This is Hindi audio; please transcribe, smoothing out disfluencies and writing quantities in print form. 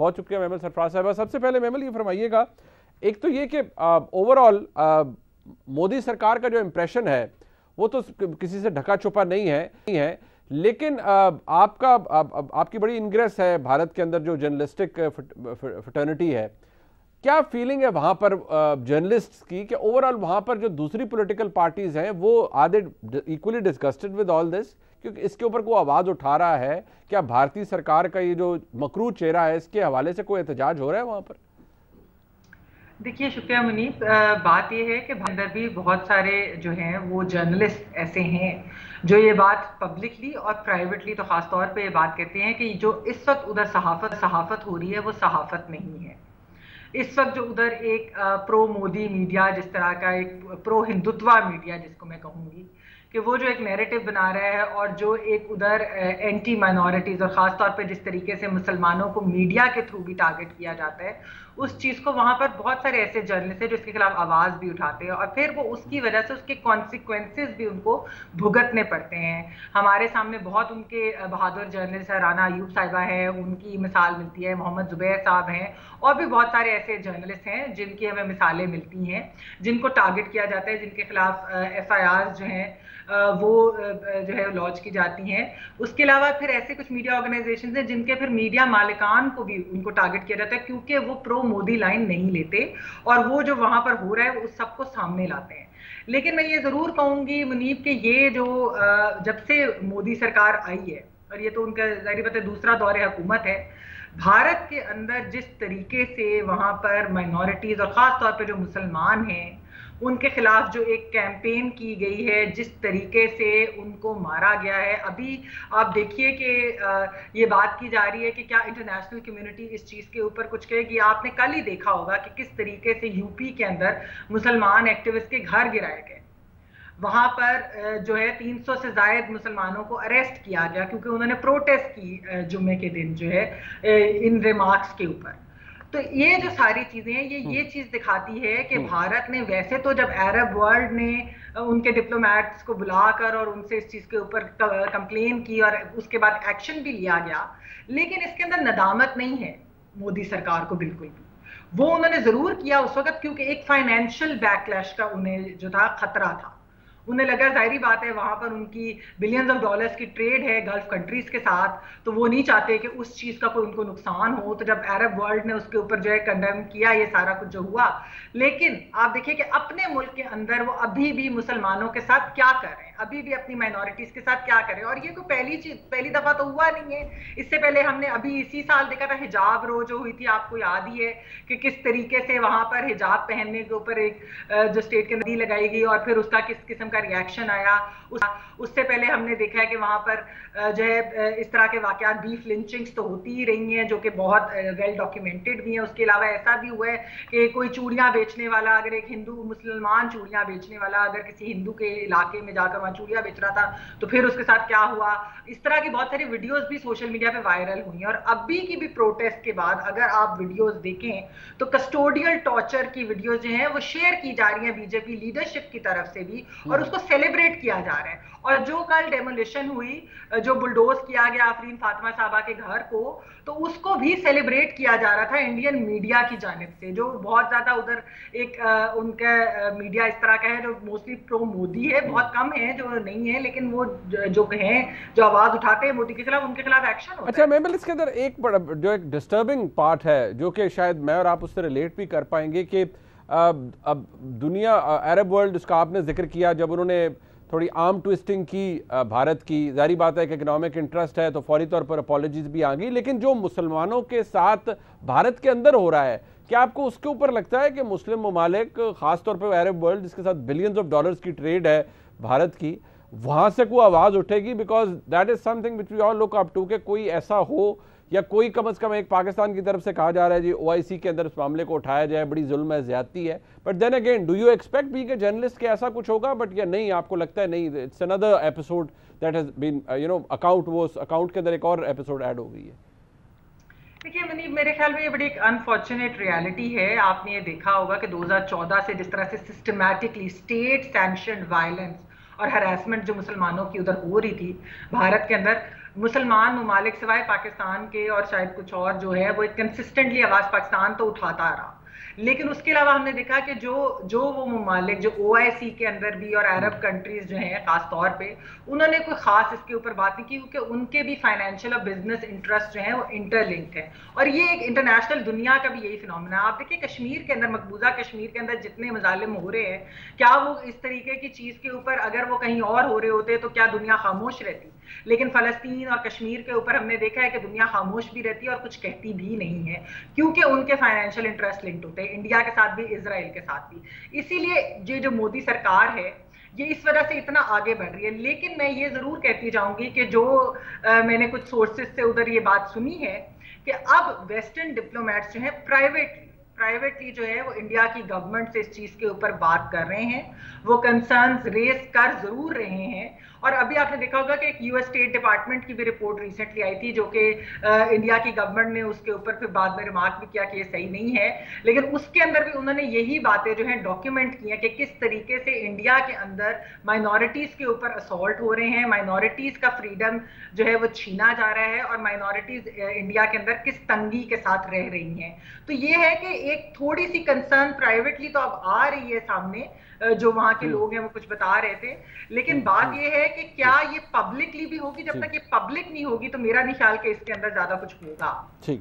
बहुत शुक्रिया मेमल सरफराज साहब। सबसे पहले मेमल ये फरमाइएगा, एक तो ये कि ओवरऑल मोदी सरकार का जो इम्प्रेशन है वो तो किसी से ढका छुपा नहीं है, लेकिन आपकी बड़ी इंग्रेस है भारत के अंदर जो जर्नलिस्टिक फ्रेटर्निटी है। क्या फीलिंग है वहां पर जर्नलिस्ट्स की कि ओवरऑल वहां पर जो दूसरी पॉलिटिकल पार्टीज हैं वो are they equally disgusted with all this, क्योंकि इसके ऊपर कोई आवाज उठा रहा है? क्या भारतीय सरकार का ये जो मकरू चेहरा है इसके हवाले से कोई एहतजाज हो रहा है वहां पर? देखिए, शुक्रिया मुनीब। बात यह है कि अंदर भी बहुत सारे जो हैं वो जर्नलिस्ट ऐसे हैं जो ये बात पब्लिकली और प्राइवेटली तो खास तौर पे ये बात कहते हैं कि जो इस वक्त उधर सहाफत हो रही है वो सहाफत नहीं है। इस वक्त जो उधर एक प्रो मोदी मीडिया, जिस तरह का एक प्रो हिंदुत्वा मीडिया जिसको मैं कहूँगी, कि वो जो एक नैरेटिव बना रहा है और जो एक उधर एंटी माइनॉरिटीज़ और ख़ास तौर पे जिस तरीके से मुसलमानों को मीडिया के थ्रू भी टारगेट किया जाता है, उस चीज़ को वहाँ पर बहुत सारे ऐसे जर्नलिस्ट हैं जो इसके खिलाफ आवाज़ भी उठाते हैं और फिर वो उसकी वजह से उसके कॉन्सिक्वेंसेस भी उनको भुगतने पड़ते हैं। हमारे सामने बहुत उनके बहादुर जर्नलिस्ट है, राना अयूब साहिबा है, उनकी मिसाल मिलती है, मोहम्मद जुबैर साहब हैं और भी बहुत सारे ऐसे जर्नलिस्ट हैं जिनकी हमें मिसालें मिलती हैं, जिनको टारगेट किया जाता है, जिनके खिलाफ FIR जो हैं वो जो है लॉन्च की जाती हैं। उसके अलावा फिर ऐसे कुछ मीडिया ऑर्गेनाइजेशन हैं जिनके फिर मीडिया मालिकान को भी उनको टारगेट किया जाता है क्योंकि वो प्रो मोदी लाइन नहीं लेते और वो जो वहां पर हो रहा है उस सबको सामने लाते हैं। लेकिन मैं ये जरूर कहूंगी मुनीब कि ये जो जब से मोदी सरकार आई है, और ये तो उनका जाहिर बात है दूसरा दौर हुकूमत है, भारत के अंदर जिस तरीके से वहां पर माइनॉरिटीज और खास तौर पर जो मुसलमान हैं उनके खिलाफ जो एक कैंपेन की गई है, जिस तरीके से उनको मारा गया है, अभी आप देखिए कि ये बात की जा रही है कि क्या इंटरनेशनल कम्युनिटी इस चीज़ के ऊपर कुछ कहेगी। आपने कल ही देखा होगा कि किस तरीके से यूपी के अंदर मुसलमान एक्टिविस्ट के घर गिराए गए। वहां पर जो है 300 से ज्यादा मुसलमानों को अरेस्ट किया गया क्योंकि उन्होंने प्रोटेस्ट की जुम्मे के दिन जो है इन रिमार्क्स के ऊपर। तो ये जो सारी चीजें हैं ये चीज दिखाती है कि भारत ने वैसे तो जब अरब वर्ल्ड ने उनके डिप्लोमेट्स को बुलाकर और उनसे इस चीज के ऊपर कंप्लेन की और उसके बाद एक्शन भी लिया गया, लेकिन इसके अंदर नदामत नहीं है मोदी सरकार को बिल्कुल भी। वो उन्होंने जरूर किया उस वक्त क्योंकि एक फाइनेंशियल बैकलैश का उन्हें जो था खतरा था। उन्हें लगा, जाहिर बात है वहां पर उनकी बिलियंस ऑफ डॉलर्स की ट्रेड है गल्फ कंट्रीज के साथ, तो वो नहीं चाहते कि उस चीज का कोई उनको नुकसान हो। तो जब अरब वर्ल्ड ने उसके ऊपर जो है कंडेम किया ये सारा कुछ जो हुआ, लेकिन आप देखिए कि अपने मुल्क के अंदर वो अभी भी मुसलमानों के साथ क्या कर रहे हैं, अभी भी अपनी माइनॉरिटीज के साथ क्या कर रहे हैं। और ये तो पहली दफा तो हुआ नहीं है। इससे पहले हमने अभी इसी साल देखा था हिजाब रो जो हुई थी, आपको याद ही है कि किस तरीके से वहां पर हिजाब पहनने के ऊपर एक जो स्टेट के नदी लगाई गई और फिर उसका किस किस्म का रिएक्शन आया। उससे पहले हमने देखा है कि वहां पर जो है इस तरह के वाकयात, बीफ लिंचिंग्स तो होती ही रही हैं जो कि बहुत वेल डॉक्यूमेंटेड भी हैं। उसके अलावा ऐसा भी हुआ है कि कोई चूड़ियां बेचने वाला, अगर एक हिंदू मुसलमान चूड़ियां बेचने वाला अगर किसी हिंदू के इलाके में जाकर वहां चूड़ियां बेच रहा था तो फिर उसके साथ क्या हुआ। इस तरह की बहुत सारी वीडियोस भी सोशल मीडिया पे वायरल हुई हैं। और अभी की भी प्रोटेस्ट के बाद अगर आप वीडियोस देखें तो कस्टोडियल टॉर्चर की वीडियोस जो हैं वो शेयर की जा रही हैं बीजेपी लीडरशिप की तरफ से भी, और उसको सेलिब्रेट किया जा रहा है। और जो कल डेमोलिशन हुई, जो बुलडोज किया गया आफरीन फातिमा साहबा के घर को, तो उसको भी सेलिब्रेट किया जा रहा था इंडियन मीडिया की जानिब से, जो बहुत ज्यादा उधर एक उनका मीडिया इस तरह का है जो मोस्टली प्रो मोदी है, बहुत कम है जो नहीं है, लेकिन वो जो हैं जो आवाज उठाते हैं मोदी के खिलाफ, उनके खिलाफ एक्शन होता है। अच्छा मेमल, इसके अंदर एक बड़ा जो एक डिस्टर्बिंग पार्ट है जो कि शायद मैं और आप उससे रिलेट भी कर पाएंगे कि अब दुनिया, अरब वर्ल्ड, उसका आपने जिक्र किया, जब उन्होंने थोड़ी आर्म ट्विस्टिंग की भारत की, जारी बात है कि इकोनॉमिक इंटरेस्ट है तो फौरी तौर पर अपॉलॉजीज भी आ गई, लेकिन जो मुसलमानों के साथ भारत के अंदर हो रहा है, क्या आपको उसके ऊपर लगता है कि मुस्लिम ममालिक, खासतौर पर अरब वर्ल्ड जिसके साथ बिलियंस ऑफ डॉलर्स की ट्रेड है भारत की, वहां से कोई आवाज उठेगी? Because that is something which we all look up to, कि कोई ऐसा हो, या कोई कम अज कम एक पाकिस्तान की तरफ से कहा जा रहा है जी OIC के अंदर इस मामले को उठाया जाए, बड़ी जुल्म है, ज्यादती है। But then again, do you expect be के जर्नलिस्ट के ऐसा कुछ होगा? बट या नहीं, आपको लगता है नहीं, it's another episode that has been account, वो अकाउंट के अंदर एक और एपिसोड ऐड हो गई है? देखिए मुनीब, मेरे ख्याल में ये बड़ी एक अनफॉर्चुनेट रियलिटी है। आपने ये देखा होगा कि 2014 से जिस तरह से सिस्टमैटिकली स्टेट सैंक्शनड वायलेंस और हरासमेंट जो मुसलमानों की उधर हो रही थी भारत के अंदर, मुसलमान ममालिक सिवाय पाकिस्तान के और शायद कुछ और जो है वो कंसिस्टेंटली आवाज पाकिस्तान तो उठाता रहा, लेकिन उसके अलावा हमने देखा कि जो जो वो ममालिक जो ओआईसी के अंदर भी और अरब कंट्रीज जो हैं खास तौर पे, उन्होंने कोई खास इसके ऊपर बात नहीं की, क्योंकि उनके भी फाइनेंशियल और बिजनेस इंटरेस्ट जो हैं वो इंटरलिंक्ड है। और ये एक इंटरनेशनल दुनिया का भी यही फिनोमेना है। आप देखिए कश्मीर के अंदर, मकबूजा कश्मीर के अंदर जितने मजालिम हो रहे हैं, क्या वो इस तरीके की चीज के ऊपर अगर वो कहीं और हो रहे होते तो क्या दुनिया खामोश रहती? लेकिन फलस्तीन और कश्मीर के ऊपर हमने देखा है कि दुनिया खामोश भी रहती है और कुछ कहती भी नहीं है, क्योंकि उनके फाइनेंशियल इंटरेस्ट लिंक्ड होते हैं, इंडिया के साथ भी, इजराइल के साथ भी। इसीलिए ये जो मोदी सरकार है ये इस वजह से इतना आगे बढ़ रही है। लेकिन मैं ये जरूर कहती जाऊंगी कि जो मैंने कुछ सोर्सेज से उधर ये बात सुनी है कि अब वेस्टर्न डिप्लोमेट्स जो है प्राइवेटली जो है वो इंडिया की गवर्नमेंट से इस चीज के ऊपर बात कर रहे हैं, वो कंसर्न्स रेज कर जरूर रहे हैं। और अभी आपने देखा होगा कि एक यूएस स्टेट डिपार्टमेंट की भी रिपोर्ट रिसेंटली आई थी, जो कि इंडिया की गवर्नमेंट ने उसके ऊपर फिर बाद में रिमार्क भी किया कि ये सही नहीं है, लेकिन उसके अंदर भी उन्होंने यही बातें जो है डॉक्यूमेंट की हैं कि किस तरीके से इंडिया के अंदर माइनॉरिटीज के ऊपर असॉल्ट हो रहे हैं, माइनॉरिटीज का फ्रीडम जो है वो छीना जा रहा है, और माइनॉरिटीज इंडिया के अंदर किस तंगी के साथ रह रही हैं। तो ये है कि एक थोड़ी सी कंसर्न प्राइवेटली तो अब आ रही है सामने, जो वहां के लोग हैं वो कुछ बता रहे थे, लेकिन बात ये है कि क्या ये पब्लिकली भी होगी? जब तक ये पब्लिक नहीं होगी तो मेरा नहीं ख्याल कि इसके अंदर ज्यादा कुछ होगा। ठीक।